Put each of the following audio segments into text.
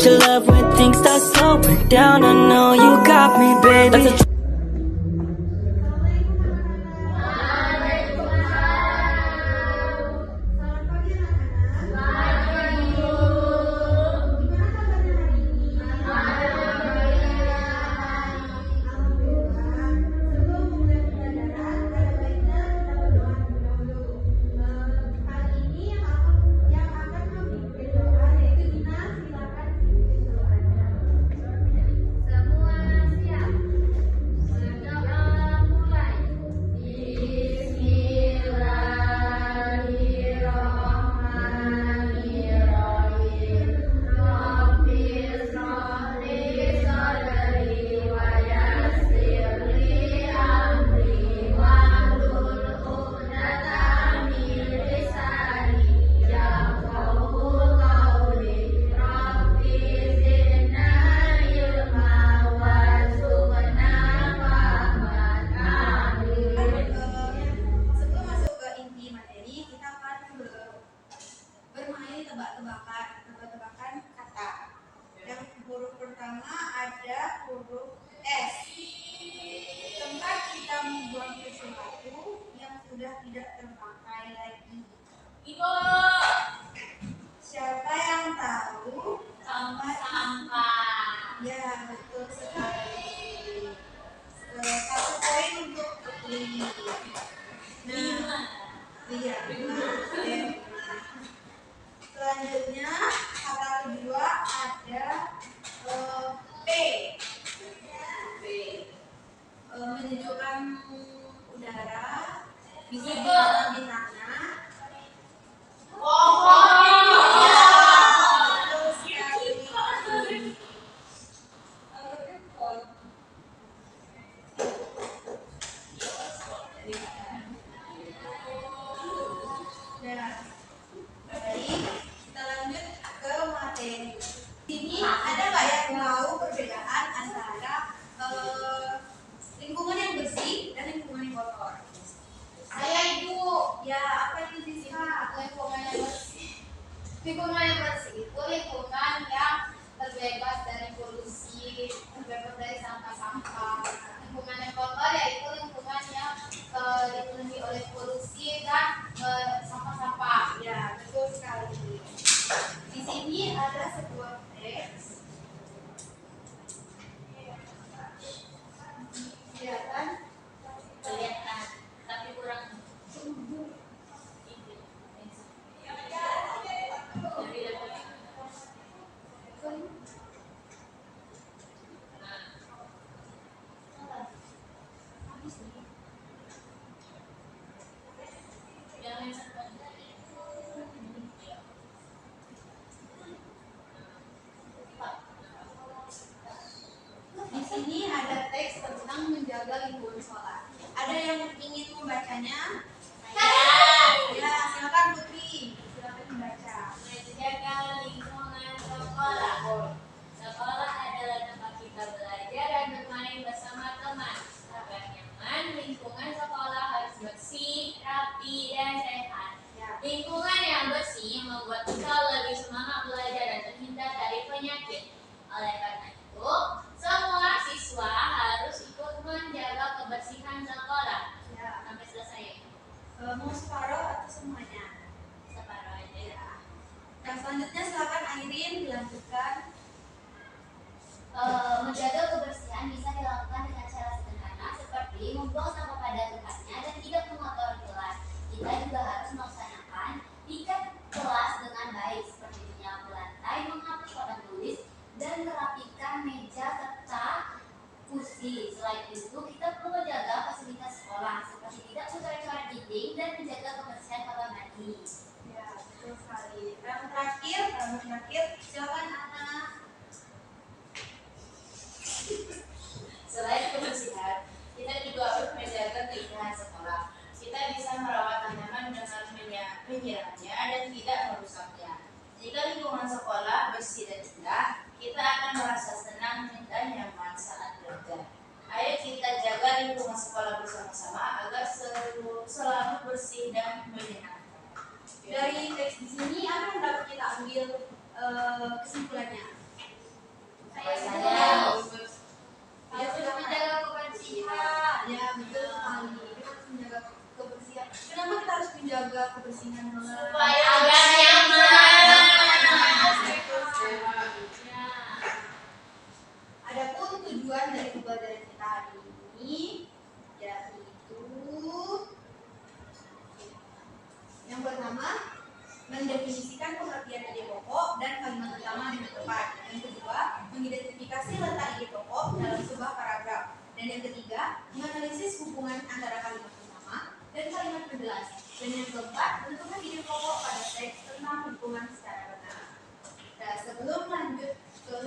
your love when things start slowing down. I know you got me, baby. Tebak-tebakan kata. Yang huruf pertama ada huruf S. Tempat kita membuang sesuatu yang sudah tidak terpakai lagi. Ibu. Siapa yang tahu? Sampah. Ya, betul sekali. 1 poin untuk Putri. Nah, iya. Selanjutnya kata kedua ada P. Menunjukkan udara, bisa ditaruh di tanah. Kita lanjut ke materi. Sini ada nggak yang tahu perbedaan antara lingkungan yang bersih dan lingkungan yang kotor? Saya Ibu. Ya, apa itu sih? Lingkungan yang bersih. Lingkungan yang bersih itu lingkungan yang terbebas dari polusi, terbebas dari sampah-sampah. Lingkungan yang kotor yaitu lingkungan yang dipenuhi oleh polusi dan sampah-sampah. Ya, betul sekali. Di sini ada sebuah teks. Kelihatan? Kelihatan, tapi kurang. Di sini ada teks tentang menjaga lingkungan sekolah. Ada yang ingin membacanya? Ya, silakan Putri. Silakan membaca. Menjaga lingkungan sekolah. Sekolah adalah tempat kita belajar dan bermain bersama teman. Agar nyaman, lingkungan sekolah harus bersih, rapi, dan sehat. Lingkungan yang bersih membuat kita lebih semangat belajar dan terhindar dari penyakit. Oleh karena itu, semua siswa harus ikut menjaga kebersihan sekolah. Ya. Sampai selesai. Mau separuh atau semuanya? Separuh aja ya. Yang selanjutnya silakan Airin dilanjutkan. Menjaga kebersihan bisa dilakukan dengan cara sederhana seperti membuang sampah pada tempatnya dan tidak mengotori kelas. Kita juga harus melaksanakan ikat kelas dengan baik seperti menyapu lantai, menghapus papan tulis, dan merapikan meja serta kursi. Selain itu, kita perlu menjaga fasilitas sekolah seperti tidak mencoret-coret dinding dan menjaga kebersihan kamar mandi. Ya, betul sekali. Yang terakhir, silakan Ana. Selain kebersihan, kita juga harus menjaga keindahan sekolah. Kita bisa merawat tanaman dengan menyiramnya dan tidak merusaknya. Jika lingkungan sekolah bersih dan indah, kita akan merasa senang dan nyaman saat belajar. Ayo kita jaga lingkungan sekolah bersama-sama agar selalu bersih dan menyenangkan. Dari teks di sini apa yang dapat kita ambil kesimpulannya? Ya, Harus menjaga kebersihan. ya betul sekali. Kita harus menjaga kebersihan. Kenapa kita harus menjaga kebersihan? Supaya agar nyaman. Adapun tujuan dari pembelajaran kita hari ini yaitu yang pertama mendefinisikan pengertian ide pokok dan kalimat utama dengan tepat. Yang kedua, mengidentifikasi letak ide pokok dalam sebuah paragraf. Dan yang ketiga, menganalisis hubungan antara kalimat utama dan kalimat penjelas. Dan yang keempat, menentukan ide pokok pada teks tentang hubungan secara benar. Nah, sebelum lanjut ke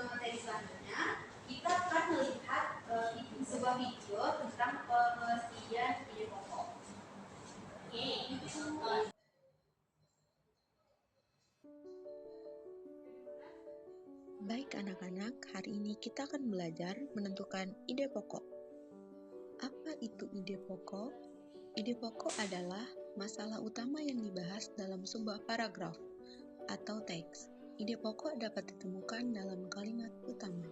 materi selanjutnya, kita akan melihat sebuah video tentang pengertian ide pokok. Baik anak-anak, hari ini kita akan belajar menentukan ide pokok. Apa itu ide pokok? Ide pokok adalah masalah utama yang dibahas dalam sebuah paragraf atau teks. Ide pokok dapat ditemukan dalam kalimat utama.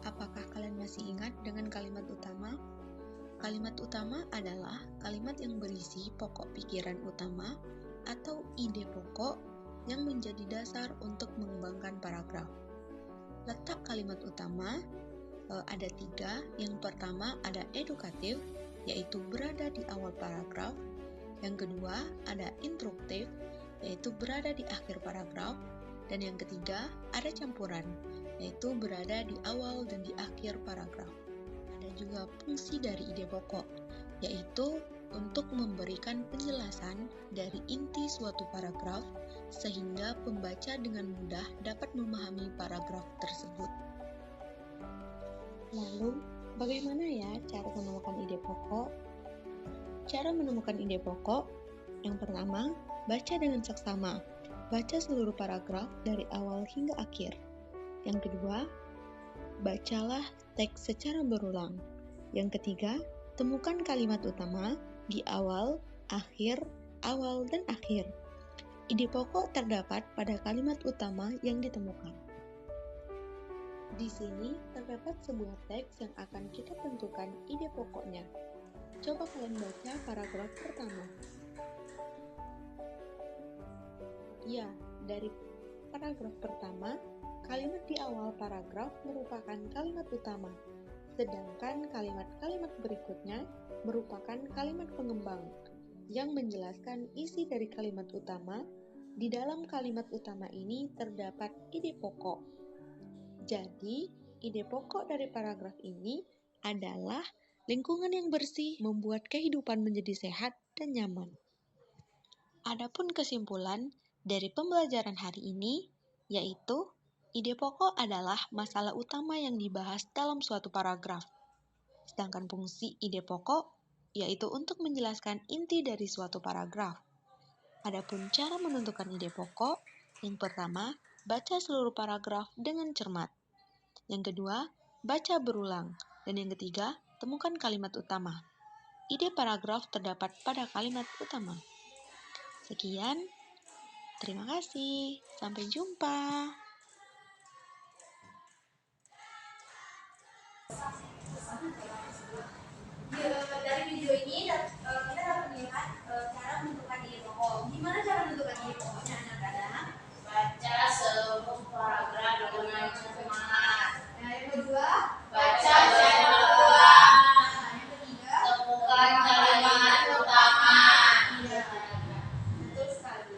Apakah kalian masih ingat dengan kalimat utama? Kalimat utama adalah kalimat yang berisi pokok pikiran utama atau ide pokok yang menjadi dasar untuk mengembangkan paragraf. Letak kalimat utama ada 3. Yang pertama ada edukatif, yaitu berada di awal paragraf. Yang kedua ada instruktif, yaitu berada di akhir paragraf. Dan yang ketiga ada campuran, yaitu berada di awal dan di akhir paragraf. Ada juga fungsi dari ide pokok, yaitu untuk memberikan penjelasan dari inti suatu paragraf sehingga pembaca dengan mudah dapat memahami paragraf tersebut. Lalu, bagaimana ya cara menemukan ide pokok? Cara menemukan ide pokok, yang pertama, baca dengan seksama. Baca seluruh paragraf dari awal hingga akhir. Yang kedua, bacalah teks secara berulang. Yang ketiga, temukan kalimat utama di awal, akhir, awal, dan akhir. Ide pokok terdapat pada kalimat utama yang ditemukan. Di sini terdapat sebuah teks yang akan kita tentukan ide pokoknya. Coba kalian baca paragraf pertama. Ya, dari paragraf pertama, kalimat di awal paragraf merupakan kalimat utama, sedangkan kalimat-kalimat berikutnya merupakan kalimat pengembang yang menjelaskan isi dari kalimat utama. Di dalam kalimat utama ini terdapat ide pokok. Jadi, ide pokok dari paragraf ini adalah lingkungan yang bersih membuat kehidupan menjadi sehat dan nyaman. Adapun kesimpulan dari pembelajaran hari ini, yaitu ide pokok adalah masalah utama yang dibahas dalam suatu paragraf. Sedangkan fungsi ide pokok yaitu untuk menjelaskan inti dari suatu paragraf. Adapun cara menentukan ide pokok, yang pertama, baca seluruh paragraf dengan cermat. Yang kedua, baca berulang. Dan yang ketiga, temukan kalimat utama. Ide paragraf terdapat pada kalimat utama. Sekian, terima kasih. Sampai jumpa. Dari video ini kita dapat melihat cara menentukan ide pokok. Gimana cara menentukan ide pokoknya anak-anak? Baca seluruh paragraf dengan cermat. Nah, yang kedua, Baca berulang. nah, yang ketiga, Temukan kalimat utama. iya, betul sekali.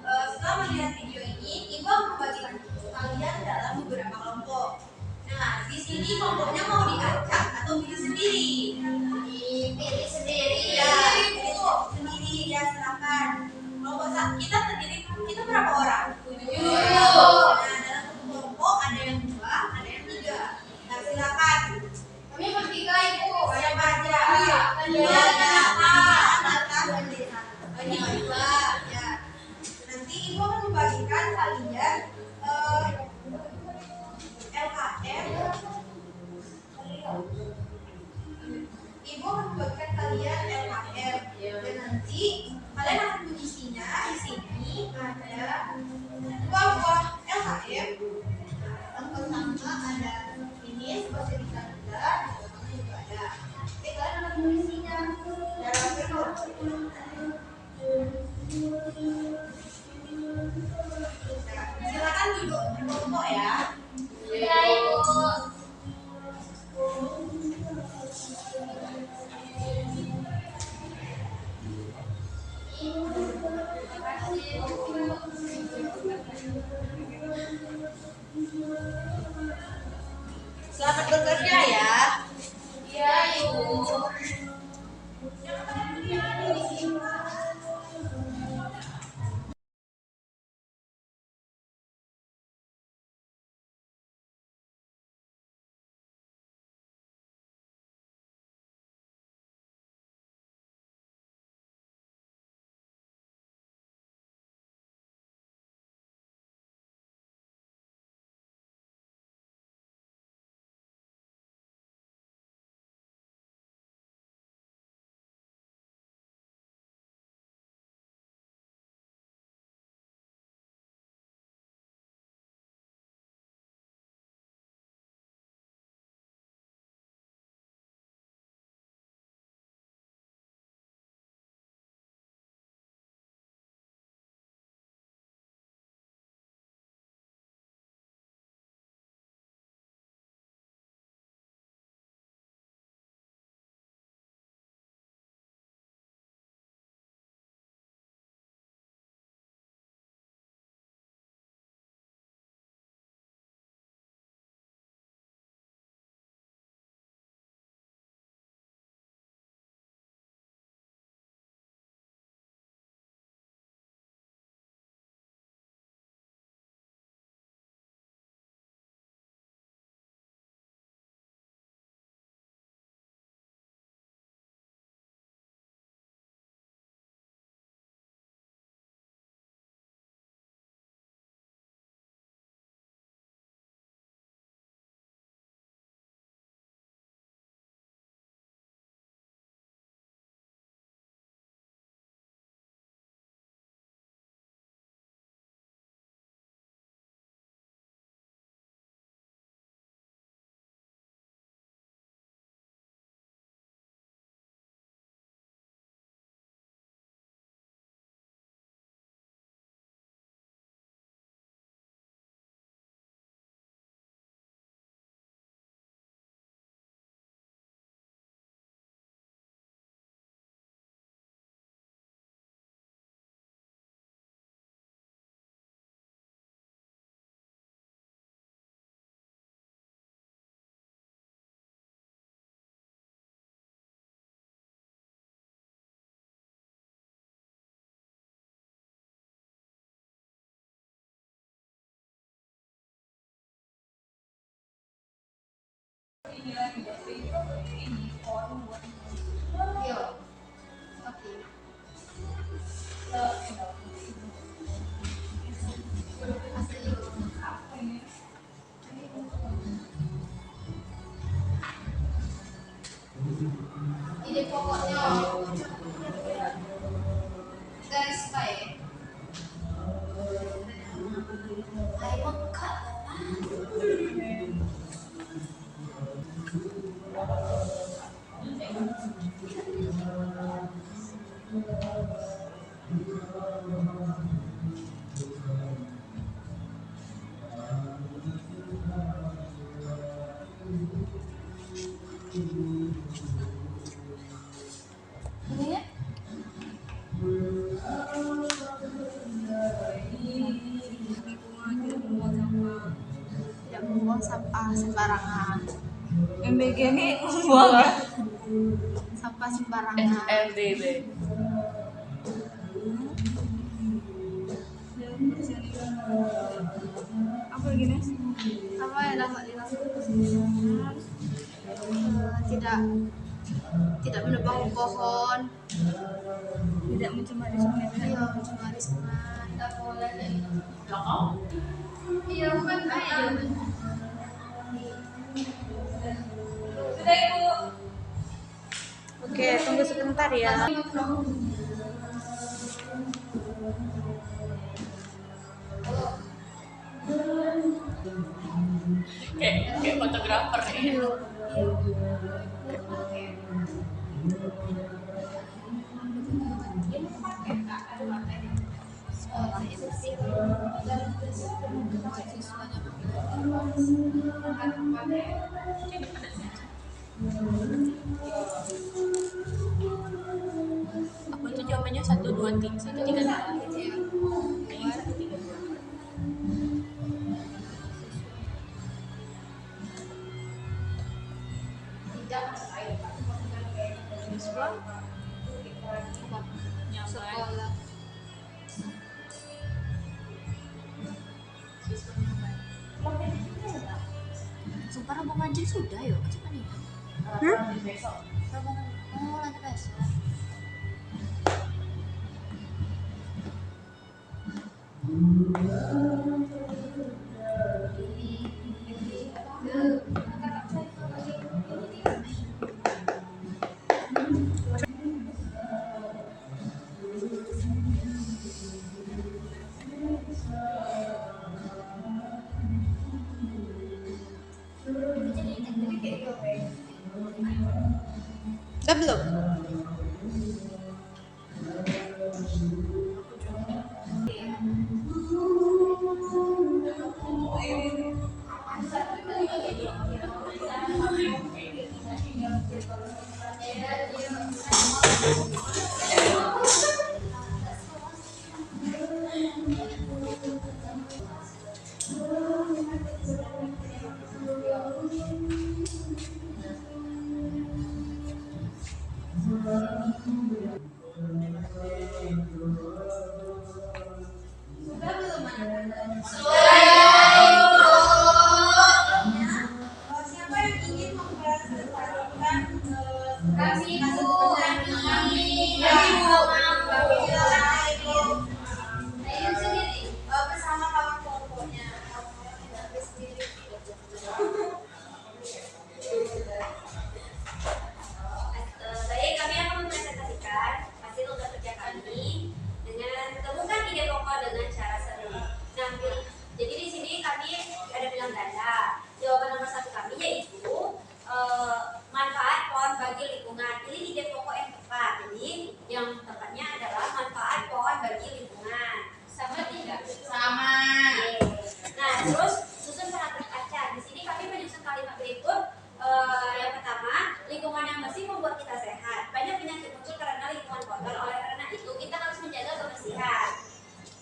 Setelah melihat video ini, Ibu akan membagikan kalian dalam beberapa kelompok. Nah, di sini kelompoknya mau diacak atau pilih sendiri? Dipilih sendiri. Ya, itu sendiri ya, silakan. Kelompok kita terdiri, kita berapa orang? 7. Nah, dalam satu kelompok ada yang 2, ada yang 3. Nah, silakan. Kami bertiga, Ibu. Siapa aja? Iya. Iya, atas dan desa. Bagi dua, ya. Nanti Ibu akan membagikan kalian LKM. Ibu akan membagikan kalian LKM. Dan nanti kalian akan mengisinya. Di sini ada 2 buah LKM. Selamat bekerja ya. Iya, Ibu. Yo. Oke. Ide pokoknya garis baik. Ayo Kak. Ini ya. Tidak membuang sampah sembarangan. MBG ini buang ya? Sampah sembarangan. MBB. Apa lagi Nes? Apa yang dapat dilakukan? Tidak menebang pohon. Tidak mencemari sungai. Iya, mencemari sungai. Tidak boleh. Iya, bukan air. Sudah, Ibu. Oke, tunggu sebentar ya. Kayak fotografer nih. Aku itu jawabannya 1, 2, 3, 1, 3, 2. Kayaknya 1, 3, 2. Sumpah rombongan jadi sudah yuk, coba nih. Rombongan, oh lantai besok. Udah belum? Sudah belum anak-anak? Siapa yang ingin mempresentasikan Kami Bu, kami Ayo sendiri. bersama kawan kelompoknya? Baik, kami akan mempresentasikan hasil tugas kerja kami dengan temukan ide pokok dengan cara seru. Nah, jadi di sini kami ada bilang ganda. Jawaban nomor 1 kami yaitu manfaat pohon bagi lingkungan. Pilih ide pokok yang tepat. Jadi yang tepatnya adalah manfaat pohon bagi lingkungan. Sama tidak? Sama. Nah, terus susun paragraf acak. Di sini kami menyusun kalimat berikut. Yang pertama, lingkungan yang bersih membuat kita sehat. Banyak penyakit muncul karena lingkungan kotor. Oleh karena itu, kita harus menjaga kebersihan.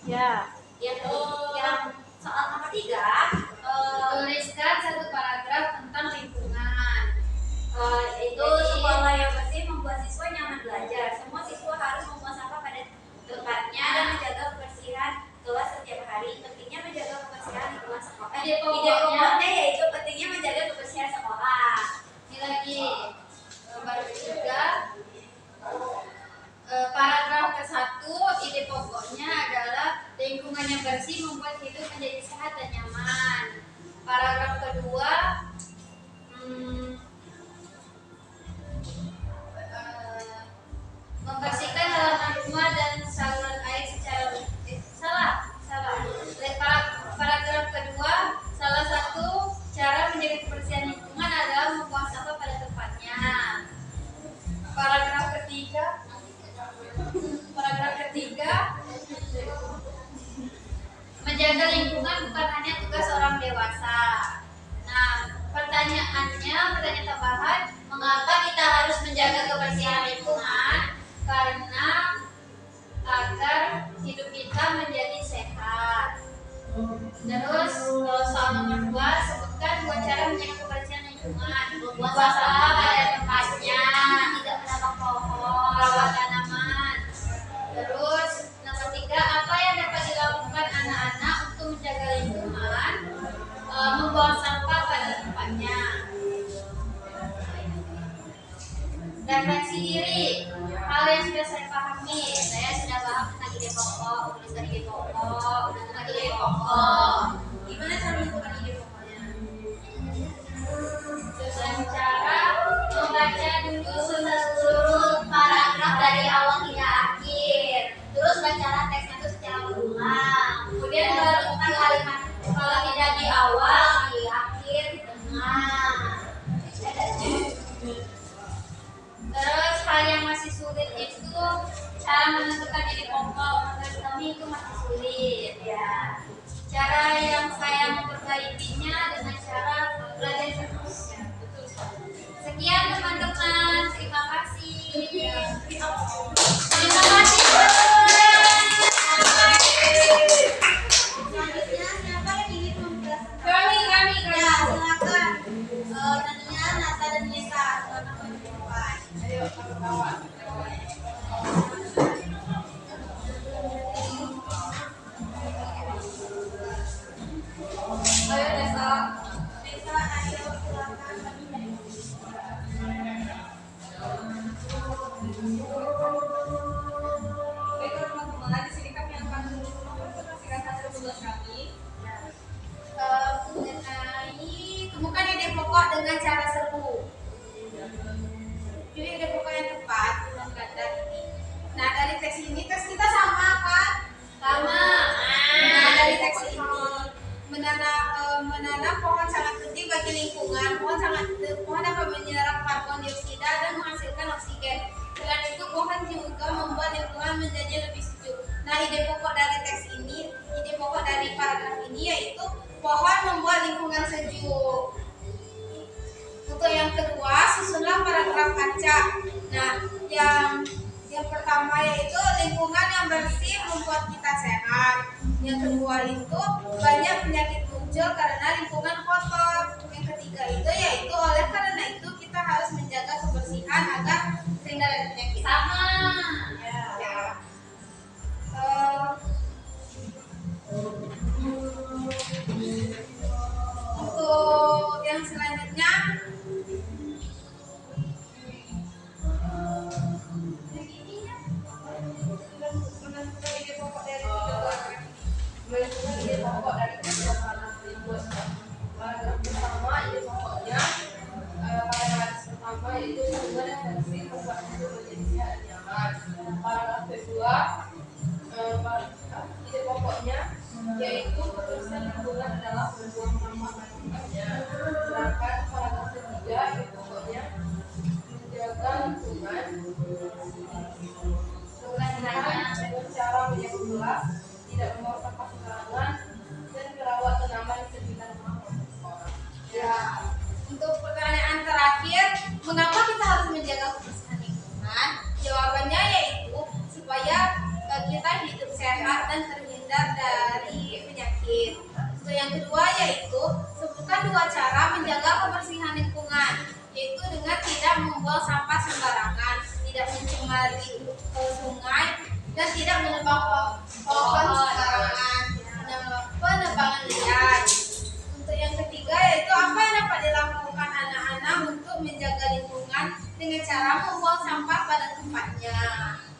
Ya. Yang soal nomor 3, Tuliskan satu paragraf tentang lingkungan. itu sekolah yang bersih membuat siswa nyaman belajar. Semua siswa harus membuang sampah pada tempatnya dan menjaga kebersihan kelas setiap hari. Pentingnya menjaga kebersihan lingkungan sekolah. Ide pokoknya. Ide pokoknya yaitu pentingnya menjaga kebersihan sekolah. Ini lagi nomor 3. Paragraf ke-1, ide pokoknya adalah lingkungan yang bersih membuat hidup menjadi sehat dan nyaman. Paragraf kedua, membersihkan halaman rumah dan saluran air secara Paragraf kedua, salah satu cara menjaga kebersihan lingkungan adalah membuang sampah pada tempatnya. Paragraf ketiga, menjaga lingkungan bukan hanya tugas orang dewasa. Nah, pertanyaan tambahan, mengapa kita harus menjaga kebersihan lingkungan? Karena agar hidup kita menjadi sehat. Terus kalau soal nomor 2, sebutkan 2 cara menjaga kebersihan lingkungan. Membuang sampah pada tempatnya, tidak menambang pohon, rawat tanaman. Terus nomor 3, apa yang dapat dilakukan anak-anak untuk menjaga lingkungan? Membuang sampah pada tempatnya. Refleksi diri, hal yang sudah saya pahami. Saya sudah paham tentang ide pokok, menuliskan ide pokok, menentukan ide pokok. Gimana cara menentukan ide pokoknya? Dengan cara membaca dulu seluruh paragraf dari awal hingga akhir. Terus bacalah teksnya itu secara berulang. Kemudian baru tentang kalimat. Kalau tidak di awal, di akhir, di tengah. Terus hal yang masih sulit itu cara menentukan ide pokok. Menurut kami itu masih sulit ya. Cara yang saya memperbaikinya dengan cara belajar terus. Sekian teman-teman, terima kasih. Terima kasih. Selanjutnya siapa yang ingin mempresentasikan? Kami. Ya, silakan. Tadinya Nata dan Nisa, silakan maju ke depan. Ayo, kawan-kawan. mana pohon sangat penting bagi lingkungan. Pohon dapat menyerap karbon dioksida dan menghasilkan oksigen. Selain itu, pohon juga membuat lingkungan menjadi lebih sejuk. Nah, ide pokok dari paragraf ini yaitu pohon membuat lingkungan sejuk. Untuk yang kedua, susunlah paragraf kaca. Nah, yang pertama yaitu lingkungan yang bersih membuat kita sehat. Yang kedua itu banyak penyakit muncul karena lingkungan kotor. Yang ketiga itu yaitu oleh karena itu kita harus menjaga kebersihan agar terhindar dari penyakit. Sama. Ya. Untuk yang selanjutnya yaitu kebersihan lingkungan adalah membuang sampah pada tempatnya. Sedangkan paragraf ketiga ide pokoknya menjaga lingkungan dengan cara menjaga pula, tidak membuang sampah sembarangan dan merawat tanaman di sekitar rumah sekolah. ya, untuk pertanyaan terakhir, mengapa kita harus menjaga kebersihan lingkungan? Jawabannya yaitu supaya kita hidup sehat dan terhindar dari penyakit. Untuk yang kedua yaitu sebutkan 2 cara menjaga kebersihan lingkungan, yaitu dengan tidak membuang sampah sembarangan, tidak mencemari sungai, dan tidak menebang pohon sembarangan, penebangan liar. Untuk yang ketiga yaitu apa yang dapat dilakukan anak-anak untuk menjaga lingkungan dengan cara membuang sampah pada tempatnya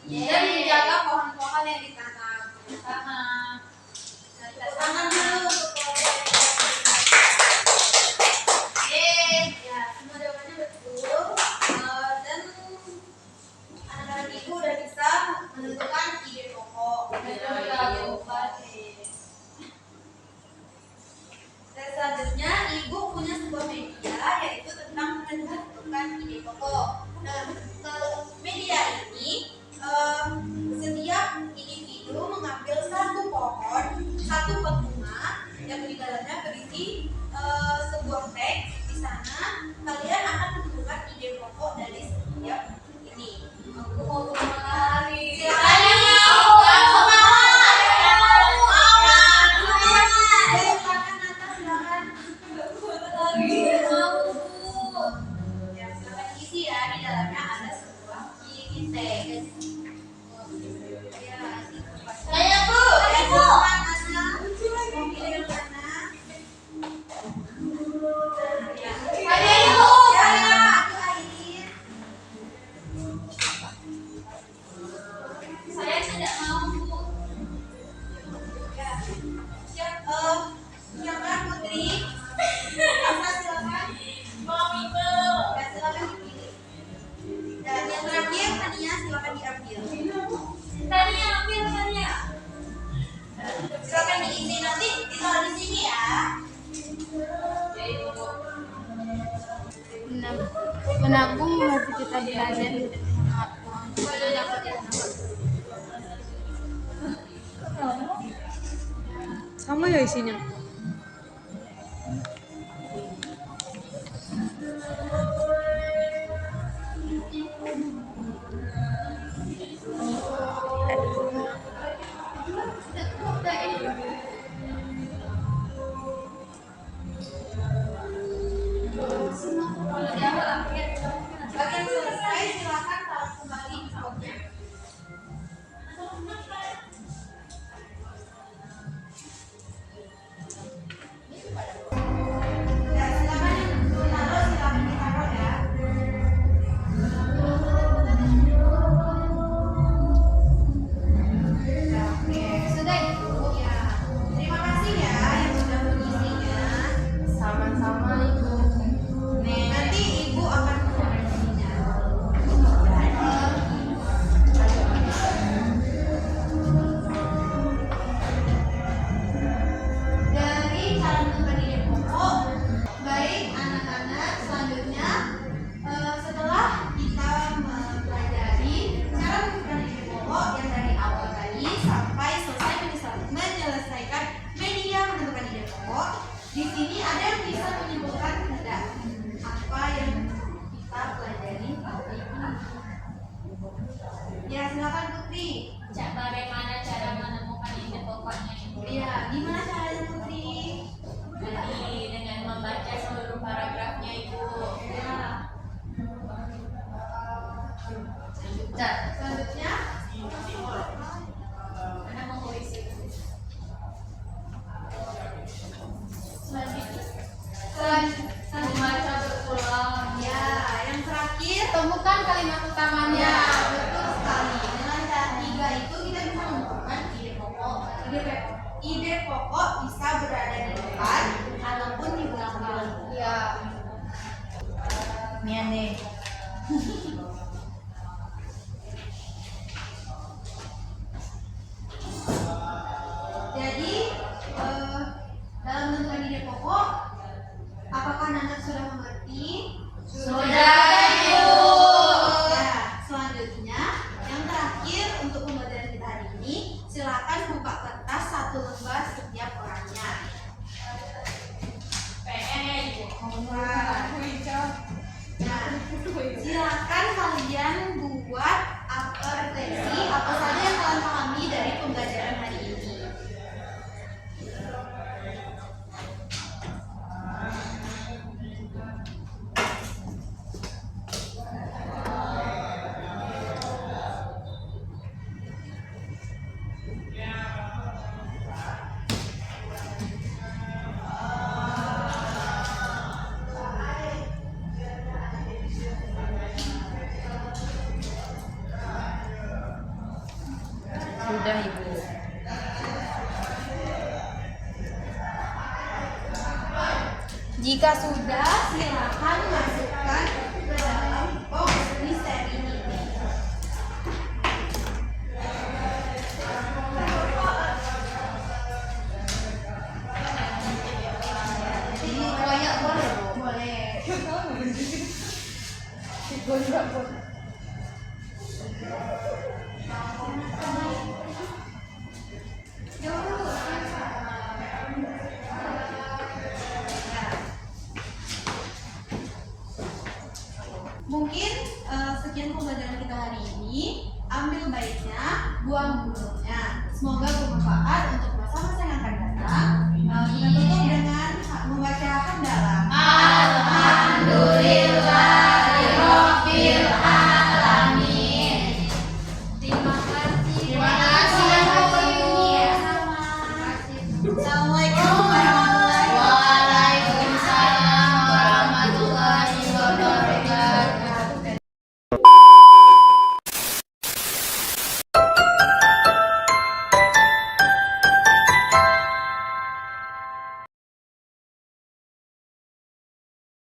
dan menjaga pohon-pohon yang ditanam. Sama. Tangan dulu untuk ya, semua jawabannya betul. Dan anak-anak ibu udah bisa menentukan ide pokok. Dan selanjutnya ibu punya sebuah media yaitu tentang menentukan ide pokok. Nah, media ini setiap individu mengambil 1 pohon, 1 pot bunga yang di dalamnya berisi sebuah teks. Di sana kalian akan menentukan ide pokok dari setiap ini. Aku mau kemari. Ya, silakan isi ya. Di dalamnya ada sebuah teks. Saya Bu. Saya tidak mau, Bu. Silakan Putri. Asa silakan. Mau itu. Ya, silakan dipilih. Dan yang terakhir Tania silakan diambil. Tania, ambil Tania. Silakan diisi nanti ditaruh di sini ya. Menabung bagi kita belajar di sama ya isinya. Bagian selesai silakan taruh kembali di potnya. pokok bisa berada di depan ataupun di belakang. Iya. Nih. Jadi dalam menentukan ide pokok, apakah anak sudah mengerti? Sudah, Ibu. Nah, selanjutnya yang terakhir untuk pembelajaran kita hari ini, silakan buka kertas 1 lembar setiap orangnya. PN ya Ibu. Nah, silakan kalian buat refleksi apa saja yang kalian pahami dari pembelajaran hari ini. Sudah Ibu. Jika sudah, silakan masukkan ke dalam box misteri ini. Dikoyak boleh, Bu? Boleh.